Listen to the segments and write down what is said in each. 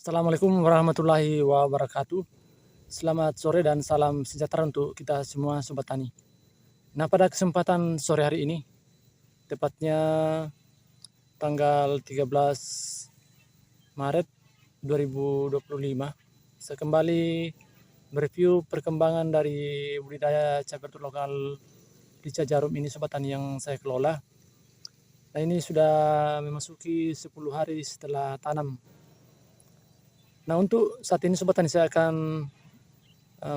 Assalamualaikum warahmatullahi wabarakatuh. Selamat sore dan salam sejahtera untuk kita semua Sobat Tani. Nah, pada kesempatan sore hari ini, tepatnya tanggal 13 Maret 2025, saya kembali mereview perkembangan dari budidaya cabai rawit lokal Rica Jarum ini Sobat Tani yang saya kelola. Nah, ini sudah memasuki 10 hari setelah tanam. Nah, untuk saat ini Sobat Tani saya akan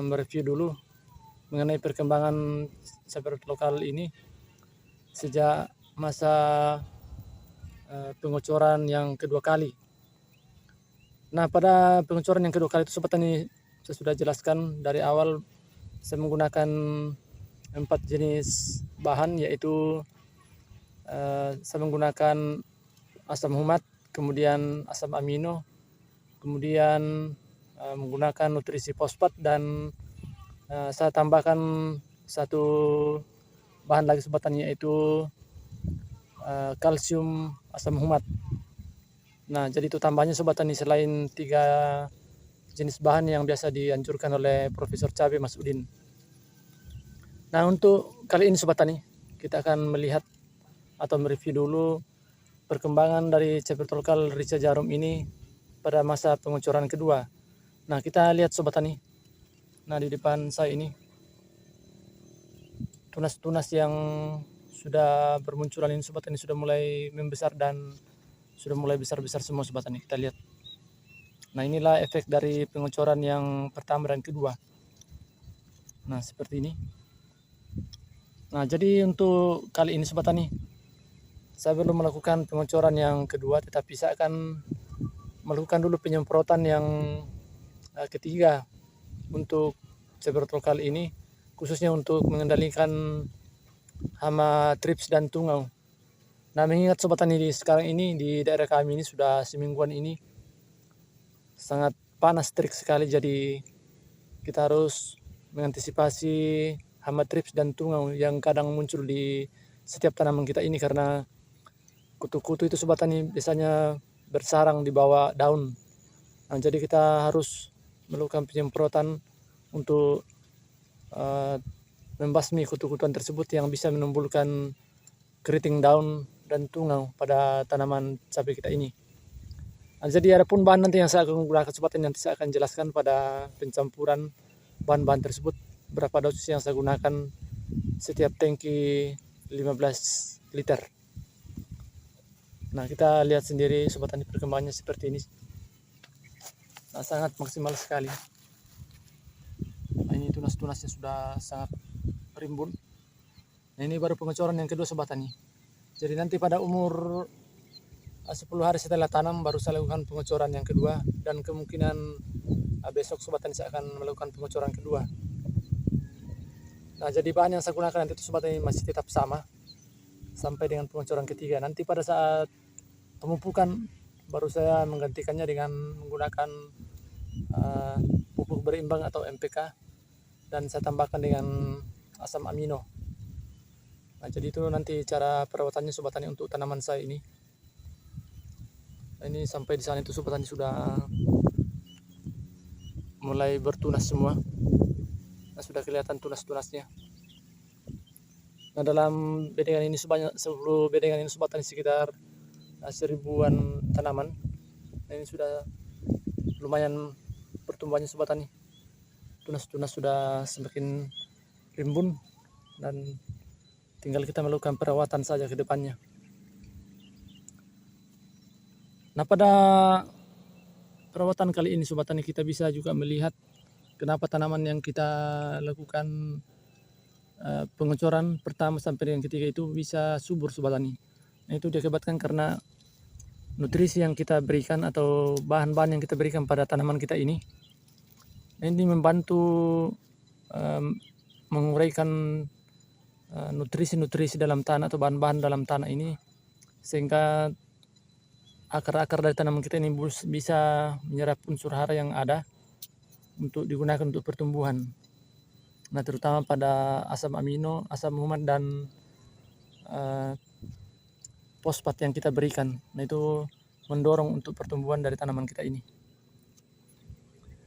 mereview dulu mengenai perkembangan cabai rawit lokal ini sejak masa pengocoran yang kedua kali. Nah, pada pengocoran yang kedua kali itu Sobat Tani saya sudah jelaskan dari awal saya menggunakan 4 jenis bahan, yaitu saya menggunakan asam humat, kemudian asam amino, kemudian menggunakan nutrisi fosfat, dan saya tambahkan satu bahan lagi Sobat Tani, yaitu kalsium asam humat. Nah, jadi itu tambahnya Sobat Tani selain 3 jenis bahan yang biasa dianjurkan oleh Profesor Cabe Mas Udin. Nah, untuk kali ini Sobat Tani kita akan melihat atau mereview dulu perkembangan dari cabai rawit lokal Rica Jarum ini pada masa pengocoran kedua. Nah, kita lihat Sobat Tani. Nah, di depan saya ini tunas-tunas yang sudah bermunculan ini Sobat Tani sudah mulai membesar dan sudah mulai besar-besar semua Sobat Tani, kita lihat. Nah, inilah efek dari pengocoran yang pertama dan kedua. Nah, seperti ini. Nah, jadi untuk kali ini Sobat Tani, saya belum melakukan pengocoran yang kedua, tetapi saya akan melakukan dulu penyemprotan yang ketiga untuk cabai rawit lokal ini, khususnya untuk mengendalikan hama trips dan tungau. Nah, mengingat Sobat Tani sekarang ini di daerah kami ini sudah semingguan ini sangat panas terik sekali, jadi kita harus mengantisipasi hama trips dan tungau yang kadang muncul di setiap tanaman kita ini, karena kutu-kutu itu Sobat Tani biasanya bersarang di bawah daun. Nah, jadi kita harus melakukan penyemprotan untuk membasmi kutu-kutuan tersebut yang bisa menimbulkan keriting daun dan tungau pada tanaman cabai kita ini. Nah, jadi ada pun bahan nanti yang saya akan gunakan Sobat Tani, nanti saya akan jelaskan pada pencampuran bahan-bahan tersebut, berapa dosis yang saya gunakan setiap tangki 15 liter. Nah, kita lihat sendiri Sobat Tani perkembangannya seperti ini. Nah, sangat maksimal sekali. Nah, ini tunas-tunasnya sudah sangat rimbun. Nah, ini baru pengocoran yang kedua Sobat Tani. Jadi nanti pada umur 10 hari setelah tanam baru saya lakukan pengocoran yang kedua, dan kemungkinan besok Sobat Tani saya akan melakukan pengocoran kedua. Nah, jadi bahan yang saya gunakan nanti itu Sobat Tani masih tetap sama sampai dengan pengocoran ketiga. Nanti pada saat pemupukan baru saya menggantikannya dengan menggunakan pupuk berimbang atau MPK, dan saya tambahkan dengan asam amino. Nah, jadi itu nanti cara perawatannya Sobat Tani untuk tanaman saya ini. Nah, ini sampai di sana itu Sobat Tani sudah mulai bertunas semua. Nah, sudah kelihatan tunas-tunasnya. Nah, dalam bedengan ini sebanyak 10 bedengan ini Sobat Tani sekitar 1000-an tanaman. Nah, ini sudah lumayan pertumbuhannya Sobat Tani. Tunas-tunas sudah semakin rimbun dan tinggal kita melakukan perawatan saja ke depannya. Nah, pada perawatan kali ini Sobat Tani kita bisa juga melihat kenapa tanaman yang kita lakukan pengocoran pertama sampai dengan ketiga itu bisa subur Sobat Tani. Nah, itu diakibatkan karena nutrisi yang kita berikan atau bahan-bahan yang kita berikan pada tanaman kita ini membantu menguraikan nutrisi-nutrisi dalam tanah atau bahan-bahan dalam tanah ini, sehingga akar-akar dari tanaman kita ini bisa menyerap unsur hara yang ada untuk digunakan untuk pertumbuhan. Nah, terutama pada asam amino, asam humat, dan fosfat yang kita berikan. Nah, itu mendorong untuk pertumbuhan dari tanaman kita ini.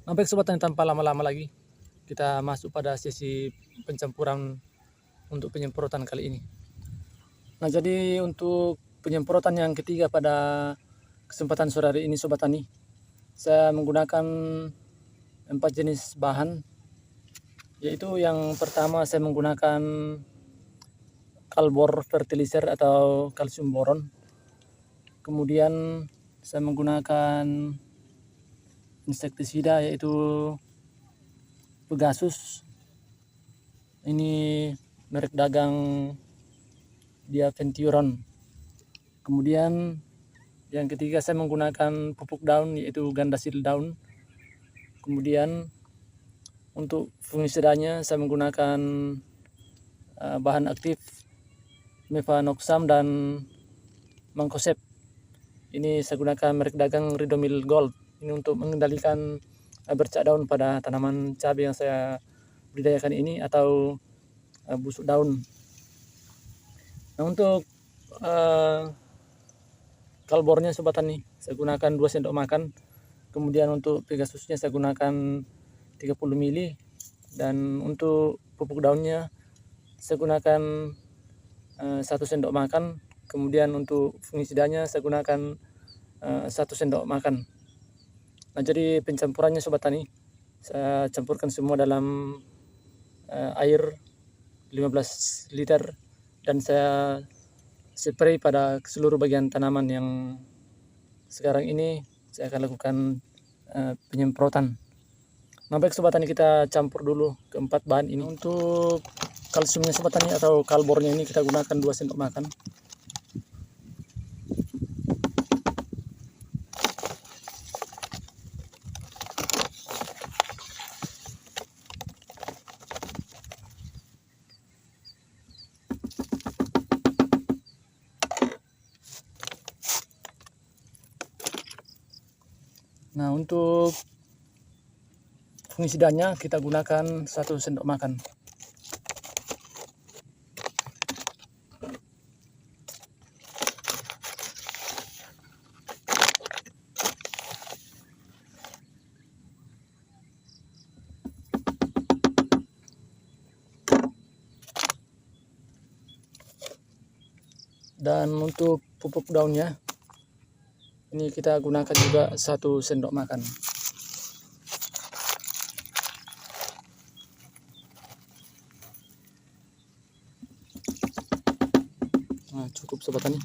Nah, baik sobat tani, tanpa lama-lama lagi kita masuk pada sesi pencampuran untuk penyemprotan kali ini. Nah, jadi untuk penyemprotan yang ketiga pada kesempatan sore hari ini sobat tani, saya menggunakan 4 jenis bahan, yaitu yang pertama saya menggunakan Kalbor fertilizer atau kalsium boron. Kemudian saya menggunakan insektisida yaitu Pegasus. Ini merek dagang Diaventuron. Kemudian yang ketiga saya menggunakan pupuk daun yaitu Gandasil daun. Kemudian untuk fungisidanya saya menggunakan bahan aktif Mevanoxam dan Mancozeb. Ini saya gunakan merek dagang Ridomil Gold. Ini untuk mengendalikan bercak daun pada tanaman cabai yang saya budidayakan ini atau busuk daun. Nah, untuk kalbornya sobat tani saya gunakan 2 sendok makan. Kemudian untuk Pegasusnya saya gunakan 30 ml, dan untuk pupuk daunnya saya gunakan 1 sendok makan. Kemudian untuk fungisidanya saya gunakan 1 sendok makan. Nah, jadi pencampurannya sobat tani, saya campurkan semua dalam air 15 liter dan saya spray pada seluruh bagian tanaman yang sekarang ini saya akan lakukan penyemprotan. Nah, baik sobat tani, kita campur dulu keempat bahan ini. Untuk kalsiumnya sobat tani atau kalbornya ini kita gunakan 2 sendok makan. Nah, untuk fungisidanya kita gunakan 1 sendok makan. Dan untuk pupuk daunnya ini kita gunakan juga 1 sendok makan. Nah, cukup sobat tani.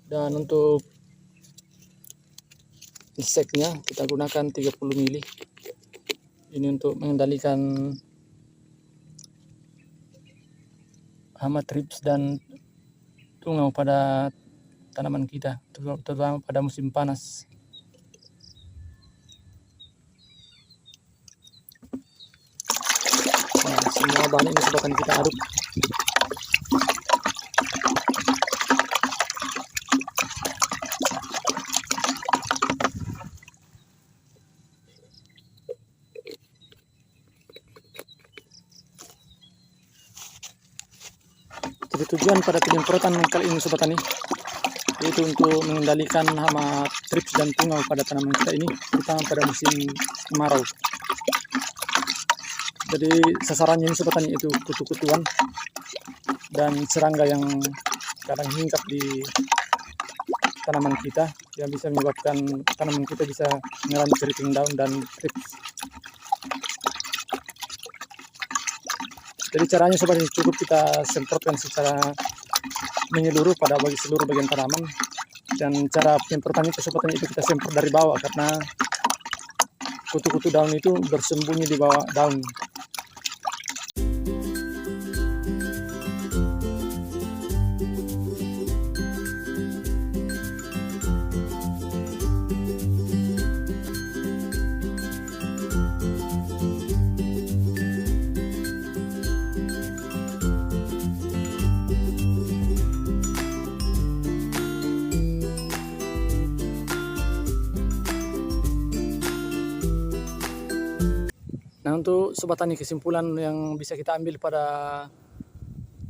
Dan untuk inseknya kita gunakan 30 ml. Ini untuk mengendalikan hama trips dan tungau pada tanaman kita, terutama pada musim panas. Nah, semua bahan ini sobat tani kita aduk. Jadi tujuan pada penyemprotan kali ini sobat tani yaitu untuk mengendalikan hama trips dan tungau pada tanaman kita ini, terutama pada musim kemarau. Jadi sasarannya ini sobat tani itu kutu-kutuan dan serangga yang kadang hinggap di tanaman kita, yang bisa menyebabkan tanaman kita bisa mengalami keriting daun dan trips. Jadi caranya sobat, cukup kita semprotkan secara menyeluruh pada seluruh bagian tanaman, dan cara penyemprotannya sobat tani itu kita semprot dari bawah karena kutu-kutu daun itu bersembunyi di bawah daun. Nah, untuk sobat tani, kesimpulan yang bisa kita ambil pada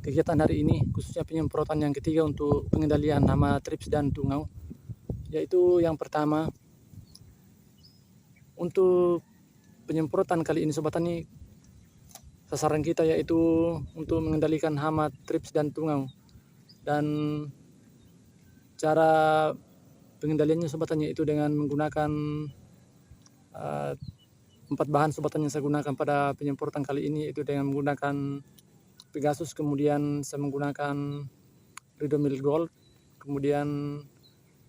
kegiatan hari ini, khususnya penyemprotan yang ketiga untuk pengendalian hama trips dan tungau, yaitu yang pertama, untuk penyemprotan kali ini Sobat Tani, sasaran kita yaitu untuk mengendalikan hama, trips, dan tungau. Dan cara pengendaliannya Sobat Tani itu dengan menggunakan 4 bahan Sobat Tani yang saya gunakan pada penyemprotan kali ini, itu dengan menggunakan Pegasus, kemudian saya menggunakan Ridomil Gold, kemudian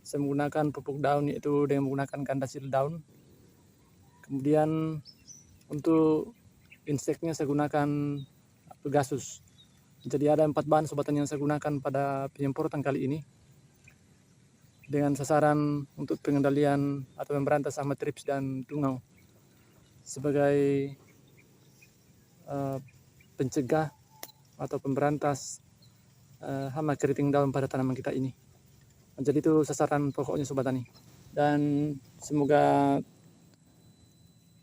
saya menggunakan pupuk daun yaitu dengan menggunakan Gandasil daun. Kemudian untuk inseknya saya gunakan Pegasus. Jadi ada 4 bahan Sobat Tani yang saya gunakan pada penyemprotan kali ini dengan sasaran untuk pengendalian atau memberantas hama, trips, dan tungau sebagai pencegah atau pemberantas hama keriting daun pada tanaman kita ini. Jadi itu sasaran pokoknya Sobat Tani. Dan semoga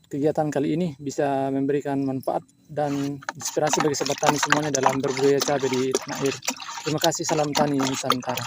kegiatan kali ini bisa memberikan manfaat dan inspirasi bagi Sobat Tani semuanya dalam berbudidaya cabai di tanah air. Terima kasih, salam tani Nusantara.